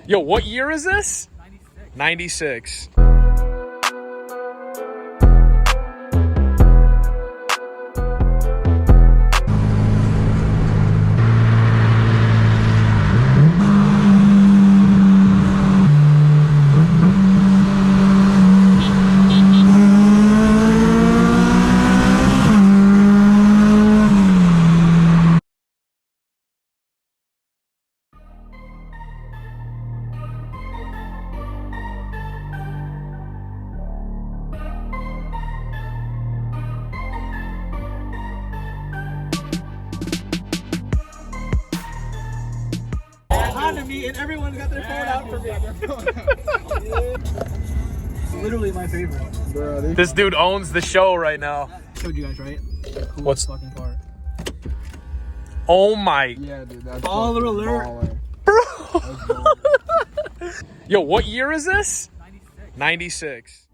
Yo, what year is this? 96. 96. To me, and everyone got their phone out for me. It's literally my favorite. This dude owns the show right now. Showed you guys, right? What's fucking car? Oh my. Yeah, dude. That's Baller alert. baller. Yo, what year is this? 96. 96.